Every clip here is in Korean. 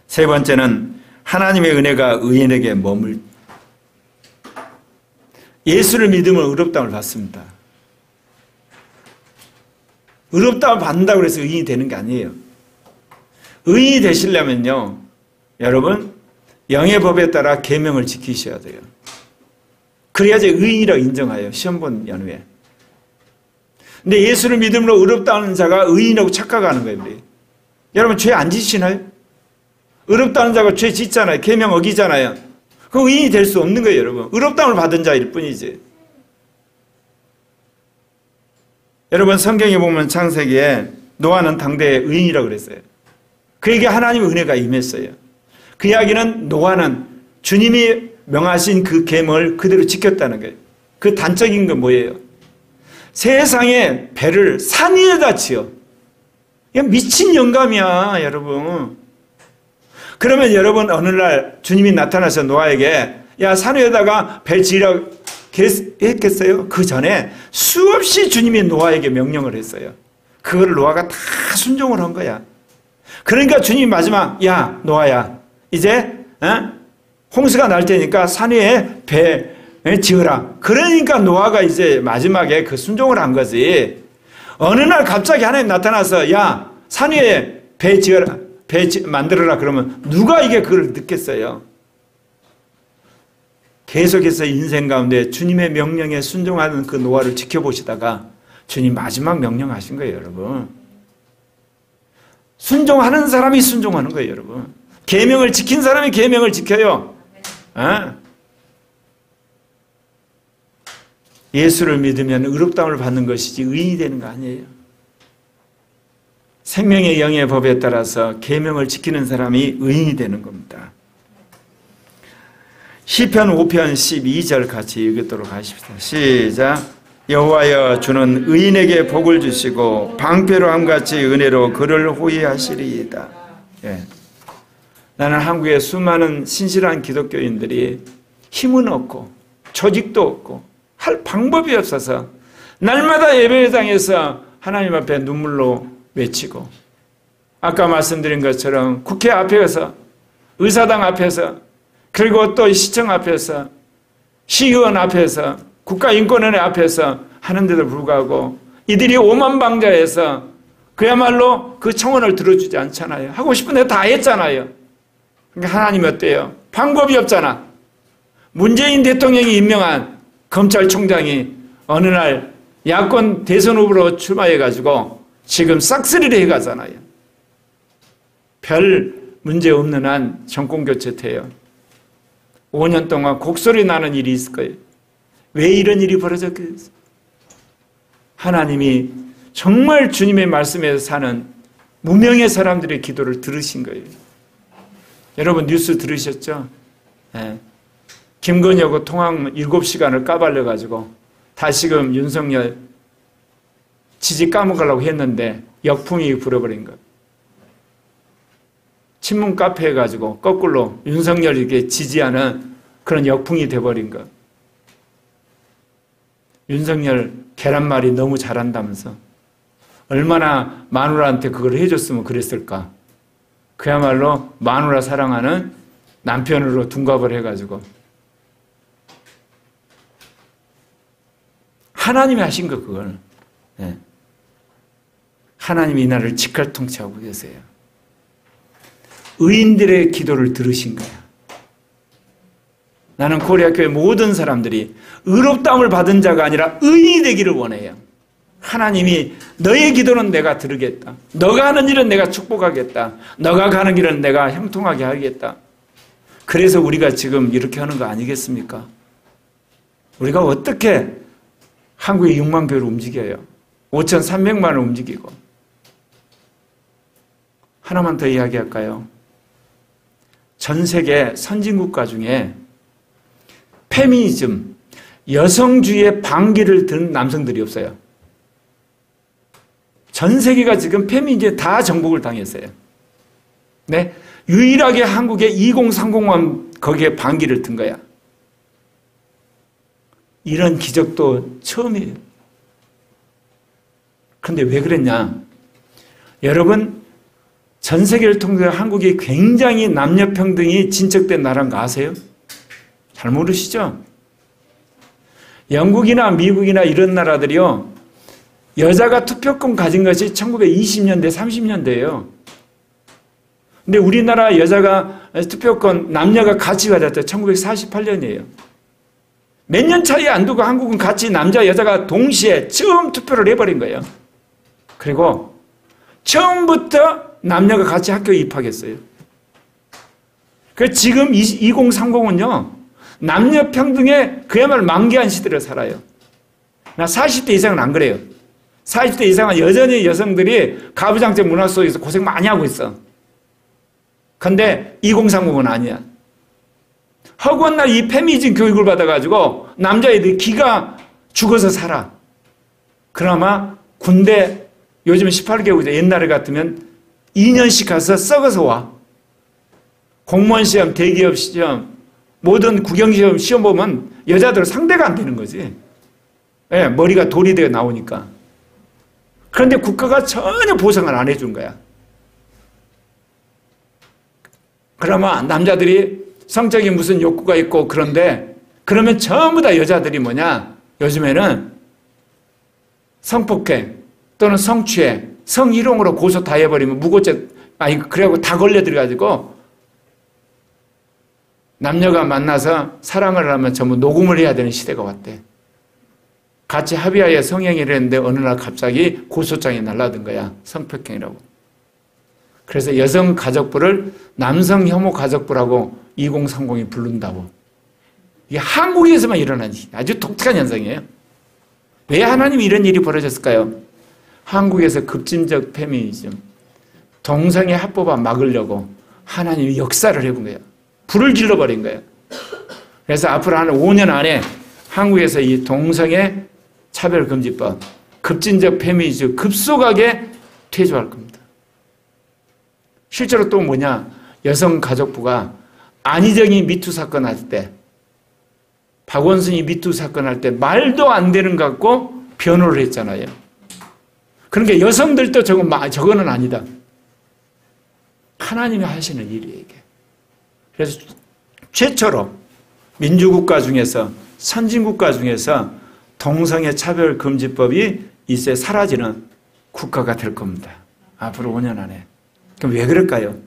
세 번째는 하나님의 은혜가 의인에게 예수를 믿으면 의롭다함을 받습니다. 의롭다함을 받는다고 해서 의인이 되는 게 아니에요. 의인이 되시려면요, 여러분, 영의 법에 따라 계명을 지키셔야 돼요. 그래야지 의인이라고 인정해요. 시험 본 연후에. 근데 예수를 믿음으로 의롭다는 자가 의인이라고 착각하는 거예요. 우리. 여러분, 죄 안 지시나요? 의롭다는 자가 죄 짓잖아요. 계명 어기잖아요. 그 의인이 될 수 없는 거예요, 여러분. 의롭다함을 받은 자일 뿐이지. 여러분, 성경에 보면 창세기에 노아는 당대의 의인이라고 그랬어요. 그에게 하나님의 은혜가 임했어요. 그 이야기는 노아는 주님이 명하신 그 계명을 그대로 지켰다는 거예요. 그 단적인 건 뭐예요? 세상에 배를 산 위에다 지어. 이게 미친 영감이야, 여러분. 그러면 여러분, 어느 날 주님이 나타나서 노아에게 야, 산 위에다가 배 지으라고 했겠어요? 그 전에 수없이 주님이 노아에게 명령을 했어요. 그걸 노아가 다 순종을 한 거야. 그러니까 주님이 마지막, 야, 노아야, 이제 홍수가 날 테니까 산 위에 배 지으라. 그러니까 노아가 이제 마지막에 그 순종을 한 거지. 어느 날 갑자기 하나님 나타나서 야, 산 위에 배 지어라, 만들어라 그러면 누가 이게 그걸 듣겠어요? 계속해서 인생 가운데 주님의 명령에 순종하는 그 노아를 지켜보시다가 주님 마지막 명령하신 거예요, 여러분. 순종하는 사람이 순종하는 거예요, 여러분. 계명을 지킨 사람이 계명을 지켜요. 예수를 믿으면 의롭다함을 받는 것이지 의인이 되는 거 아니에요. 생명의 영의 법에 따라서 계명을 지키는 사람이 의인이 되는 겁니다. 시편 5편 12절 같이 읽도록 하십시다. 시작. 여호와여, 주는 의인에게 복을 주시고 방패로함같이 은혜로 그를 호위하시리이다. 예. 나는 한국의 수많은 신실한 기독교인들이 힘은 없고 조직도 없고 할 방법이 없어서 날마다 예배당에서 하나님 앞에 눈물로 외치고, 아까 말씀드린 것처럼 국회 앞에서, 의사당 앞에서, 그리고 또 시청 앞에서, 시의원 앞에서, 국가인권위원회 앞에서 하는데도 불구하고 이들이 오만방자해서 그야말로 그 청원을 들어주지 않잖아요. 하고 싶은 데 다 했잖아요. 그러니까 하나님이 어때요? 방법이 없잖아. 문재인 대통령이 임명한 검찰총장이 어느 날 야권 대선 후보로 출마해가지고 지금 싹쓸이를 해가잖아요. 별 문제 없는 한 정권교체 돼요. 5년 동안 곡소리 나는 일이 있을 거예요. 왜 이런 일이 벌어졌겠어요? 하나님이 정말 주님의 말씀에서 사는 무명의 사람들의 기도를 들으신 거예요. 여러분 뉴스 들으셨죠? 네. 김건희하고 통화 7시간을 까발려가지고 다시금 윤석열 지지 까먹으려고 했는데 역풍이 불어버린 것. 친문 카페 해가지고 거꾸로 윤석열에게 지지하는 그런 역풍이 돼버린 것. 윤석열 계란말이 너무 잘한다면서 얼마나 마누라한테 그걸 해줬으면 그랬을까. 그야말로 마누라 사랑하는 남편으로 둔갑을 해가지고 하나님이 하신 거 그걸. 네. 하나님이 이 나라를 직할통치하고 계세요. 의인들의 기도를 들으신 거야. 나는 고려학교의 모든 사람들이 의롭다함을 받은 자가 아니라 의인이 되기를 원해요. 하나님이 너의 기도는 내가 들으겠다. 너가 하는 일은 내가 축복하겠다. 너가 가는 길은 내가 형통하게 하겠다. 그래서 우리가 지금 이렇게 하는 거 아니겠습니까? 우리가 어떻게 한국의 6만 교회를 움직여요? 5,300만을 움직이고. 하나만 더 이야기할까요? 전 세계 선진국가 중에 페미니즘, 여성주의의 반기를 든 남성들이 없어요. 전 세계가 지금 페미니즘에 다 정복을 당했어요. 네? 유일하게 한국의 2030만 거기에 반기를 든 거야. 이런 기적도 처음이에요. 그런데 왜 그랬냐? 여러분, 전 세계를 통해서 한국이 굉장히 남녀평등이 진척된 나라인 거 아세요? 잘 모르시죠? 영국이나 미국이나 이런 나라들이요, 여자가 투표권 가진 것이 1920년대, 30년대예요. 근데 우리나라 여자가 투표권, 남녀가 같이 가졌대 1948년이에요. 몇 년 차이 안 두고 한국은 같이 남자, 여자가 동시에 처음 투표를 해버린 거예요. 그리고 처음부터 남녀가 같이 학교에 입학했어요. 그래서 지금 2030은요, 남녀 평등의 그야말로 만개한 시대를 살아요. 나 40대 이상은 안 그래요. 40대 이상은 여전히 여성들이 가부장제 문화 속에서 고생 많이 하고 있어. 근데 2030은 아니야. 허구한 이 페미니즘 교육을 받아가지고 남자애들이 기가 죽어서 살아. 그나마 군대 요즘 18개국이죠. 옛날에 같으면 2년씩 가서 썩어서 와. 공무원 시험, 대기업 시험, 모든 국영시험 시험 보면 여자들은 상대가 안 되는 거지. 네, 머리가 돌이 되어 나오니까. 그런데 국가가 전혀 보상을 안 해준 거야. 그러면 남자들이 성적인 무슨 욕구가 있고 그런데 그러면 전부 다 여자들이 뭐냐? 요즘에는 성폭행 또는 성추행, 성희롱으로 고소 다 해버리면 무고죄, 그래갖고 다 걸려들어가지고 남녀가 만나서 사랑을 하면 전부 녹음을 해야 되는 시대가 왔대. 같이 합의하에 성행위를 했는데 어느 날 갑자기 고소장이 날라든 거야. 성폭행이라고. 그래서 여성가족부를 남성혐오가족부라고 2030이 부른다고. 이게 한국에서만 일어난 아주 독특한 현상이에요. 왜 하나님이 이런 일이 벌어졌을까요? 한국에서 급진적 페미니즘, 동성애 합법화 막으려고 하나님이 역사를 해본 거예요. 불을 질러버린 거예요. 그래서 앞으로 한 5년 안에 한국에서 이 동성애 차별금지법, 급진적 페미니즘 급속하게 퇴조할 겁니다. 실제로 또 뭐냐? 여성가족부가 안희정이 미투 사건 할 때, 박원순이 미투 사건 할 때 말도 안 되는 것 갖고 변호를 했잖아요. 그러니까 여성들도 저거는 아니다. 하나님이 하시는 일이에요, 이게. 그래서 최초로 민주국가 중에서, 선진국가 중에서 동성애 차별금지법이 이제 사라지는 국가가 될 겁니다. 앞으로 5년 안에. 그럼 왜 그럴까요?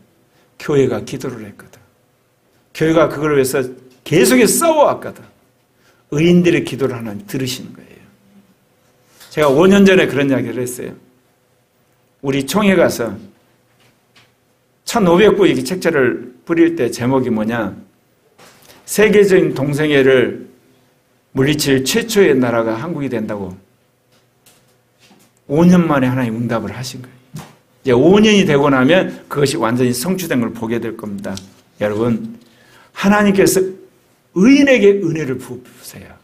교회가 기도를 했거든. 교회가 그걸 위해서 계속해서 싸워왔거든. 의인들의 기도를 하나님 들으시는 거예요. 제가 5년 전에 그런 이야기를 했어요. 우리 총회 가서 1,500부 이렇게 책자를 뿌릴 때 제목이 뭐냐? 세계적인 동성애를 물리칠 최초의 나라가 한국이 된다고. 5년 만에 하나님 응답을 하신 거예요. 이제 5년이 되고 나면 그것이 완전히 성취된 걸 보게 될 겁니다. 여러분, 하나님께서 의인에게 은혜를 부으세요.